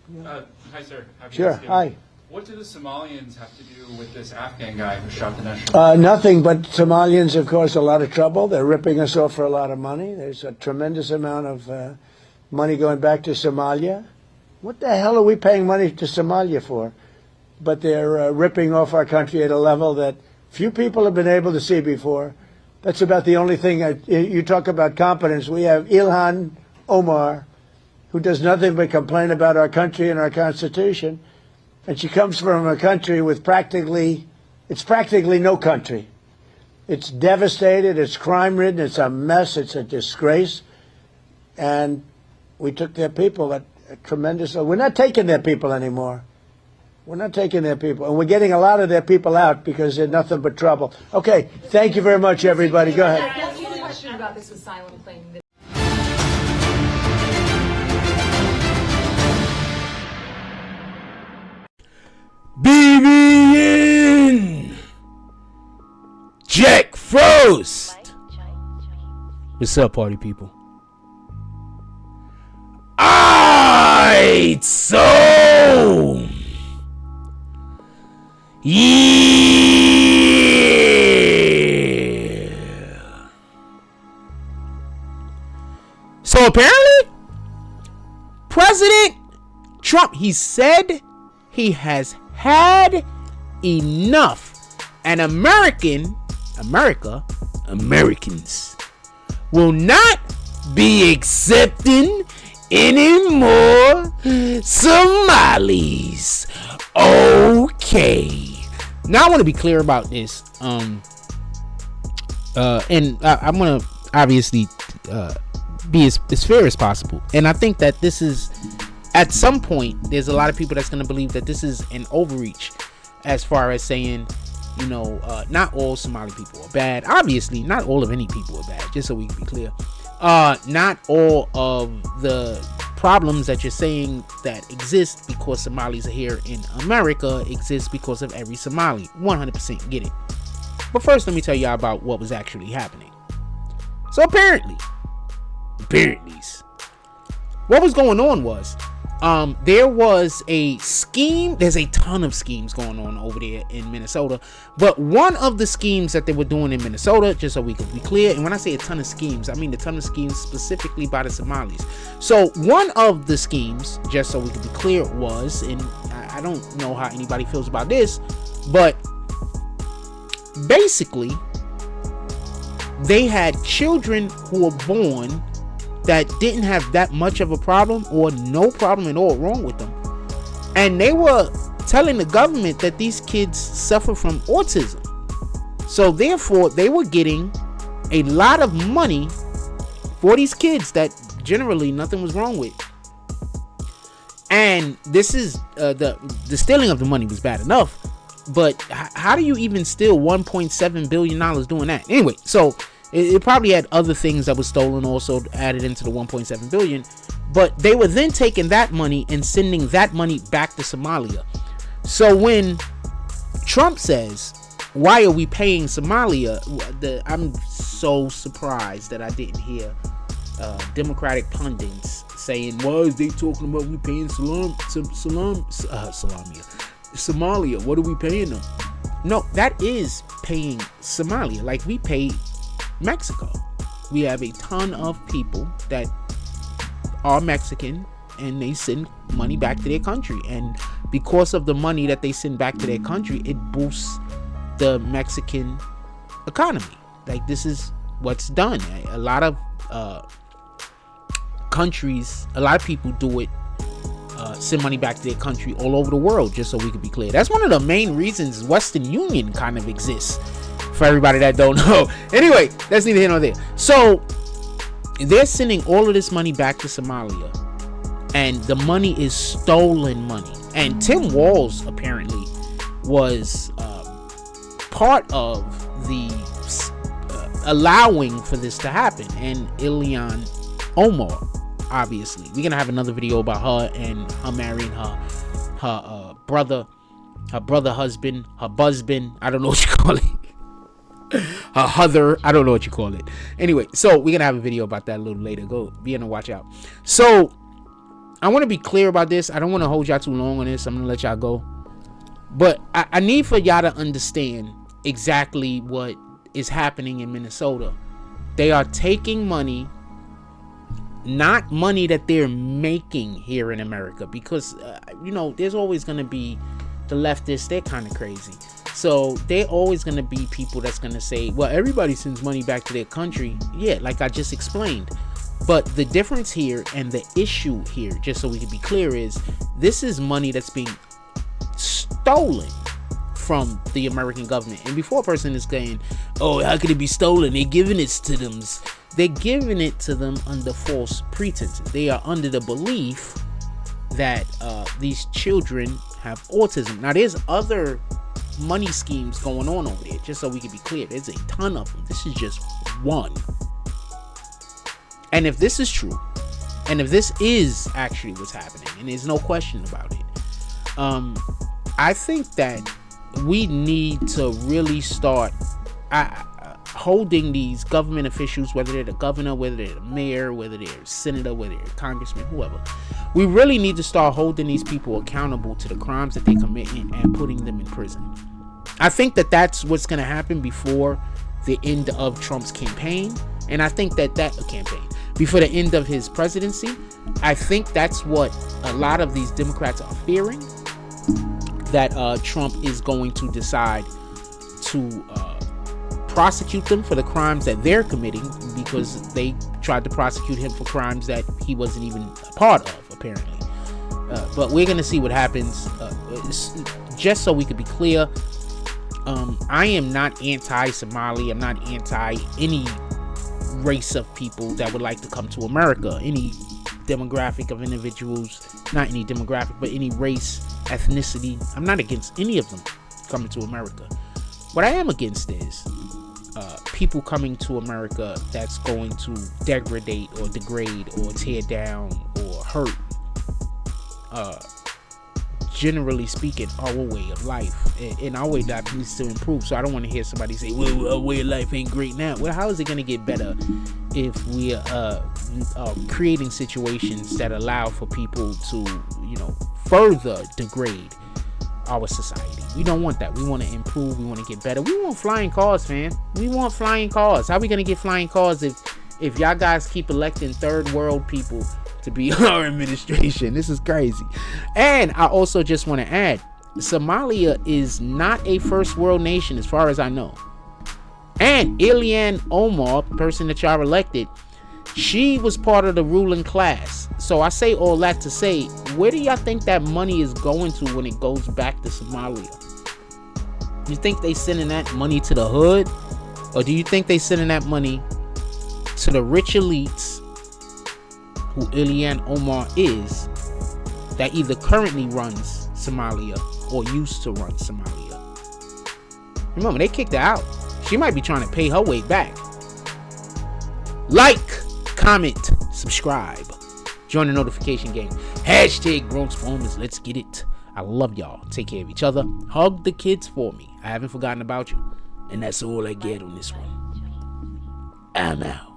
Hi, sir. Happy Sure. Thanksgiving. Hi. What do the Somalians have to do with this Afghan guy who shot the national? Nothing, but Somalians, of course, a lot of trouble. They're ripping us off for a lot of money. There's a tremendous amount of money going back to Somalia. What the hell are we paying money to Somalia for? But they're ripping off our country at a level that few people have been able to see before. That's about the only thing. You talk about competence. We have Ilhan Omar, who does nothing but complain about our country and our Constitution. And she comes from a country with practically no country. It's devastated, it's crime-ridden, it's a mess, it's a disgrace. And we took their people at a tremendous... We're not taking their people anymore. We're not taking their people. And we're getting a lot of their people out because they're nothing but trouble. Okay, thank you very much, everybody. Go ahead. I have a question about this asylum claim. BBN Jack Frost. What's up, party people? Alright, so yeah. So apparently, President Trump, he said he has had enough, and Americans will not be accepting any more Somalis. Okay. Now I want to be clear about this. And I'm gonna obviously be as fair as possible. And I think that this is, at some point, there's a lot of people that's going to believe that this is an overreach as far as saying, you know, not all Somali people are bad. Obviously, not all of any people are bad, just so we can be clear. Not all of the problems that you're saying that exist because Somalis are here in America exist because of every Somali. 100% get it. But first, let me tell y'all about what was actually happening. So apparently, what was going on was, there was a scheme. There's a ton of schemes going on over there in Minnesota, but one of the schemes that they were doing in Minnesota, just so we can be clear, and when I say a ton of schemes, I mean a ton of schemes specifically by the Somalis. So one of the schemes, just so we can be clear, was, and I don't know how anybody feels about this, but basically they had children who were born that didn't have that much of a problem or no problem at all wrong with them, and they were telling the government that these kids suffer from autism, so therefore they were getting a lot of money for these kids that generally nothing was wrong with. And this is the stealing of the money was bad enough, but how do you even steal $1.7 billion doing that? Anyway, so it probably had other things that was stolen also added into the 1.7 billion, but they were then taking that money and sending that money back to Somalia. So when Trump says, why are we paying Somalia? I'm so surprised that I didn't hear Democratic pundits saying, why is they talking about we paying Somalia? What are we paying them? No, that is paying Somalia. Like we pay Mexico. We have a ton of people that are Mexican and they send money back to their country, and because of the money that they send back to their country, it boosts the Mexican economy. Like this is what's done. A lot of countries, a lot of people do it, send money back to their country all over the world, just so we can be clear. That's one of the main reasons Western Union kind of exists, for everybody that don't know. Anyway, that's neither here nor there. So they're sending all of this money back to Somalia, and the money is stolen money. And Tim Walz apparently was part of the allowing for this to happen, and Ilhan Omar. Obviously, we're gonna have another video about her and her marrying her brother husband, her husband. I don't know what you call it. Her other, I don't know what you call it. Anyway, so we're gonna have a video about that a little later. Go be on the watch out. So I want to be clear about this. I don't want to hold y'all too long on this. I'm gonna let y'all go, but I need for y'all to understand exactly what is happening in Minnesota. They are taking money, not money that they're making here in America, because there's always going to be the leftists. They're kind of crazy, so they're always going to be people that's going to say, well, everybody sends money back to their country. Yeah, like I just explained. But the difference here and the issue here, just so we can be clear, is this is money that's being stolen from the American government. And before a person is saying, oh, how could it be stolen? They're giving it to them. They're giving it to them under false pretenses. They are under the belief that these children have autism. Now, there's other money schemes going on over there, just so we can be clear. There's a ton of them. This is just one. And if this is true, and if this is actually what's happening, and there's no question about it, I think that we need to really start holding these government officials, whether they're the governor, whether they're the mayor, whether they're a senator, whether they're a congressman, whoever. We really need to start holding these people accountable to the crimes that they commit and putting them in prison. I think that that's what's going to happen before the end of Trump's campaign. And I think that before the end of his presidency, I think that's what a lot of these Democrats are fearing, that Trump is going to decide to prosecute them for the crimes that they're committing, because they tried to prosecute him for crimes that he wasn't even a part of, apparently. But we're going to see what happens. Just so we could be clear, I am not anti-Somali. I'm not anti any race of people that would like to come to America, any demographic of individuals, not any demographic, but any race, ethnicity. I'm not against any of them coming to America. What I am against is people coming to America that's going to degrade or tear down or hurt, generally speaking, our way of life. And our way of life needs to improve. So I don't want to hear somebody say, well, our way of life ain't great now. Well, how is it going to get better if we are creating situations that allow for people to, further degrade our society? We don't want that. We want to improve. We want to get better. We want flying cars, man. We want flying cars. How are we going to get flying cars if y'all guys keep electing third world people to be our administration? This is crazy. And I also just want to add, Somalia is not a first world nation as far as I know. And Ilhan Omar, the person that y'all elected, she was part of the ruling class. So I say all that to say, where do y'all think that money is going to when it goes back to Somalia? You think they sending that money to the hood? Or do you think they sending that money to the rich elites who Ilhan Omar is, that either currently runs Somalia or used to run Somalia? Remember, they kicked her out. She might be trying to pay her way back. Like, comment, subscribe, join the notification gang. Hashtag Bronx Farmers. Let's get it. I love y'all. Take care of each other. Hug the kids for me. I haven't forgotten about you. And that's all I get on this one. I'm out.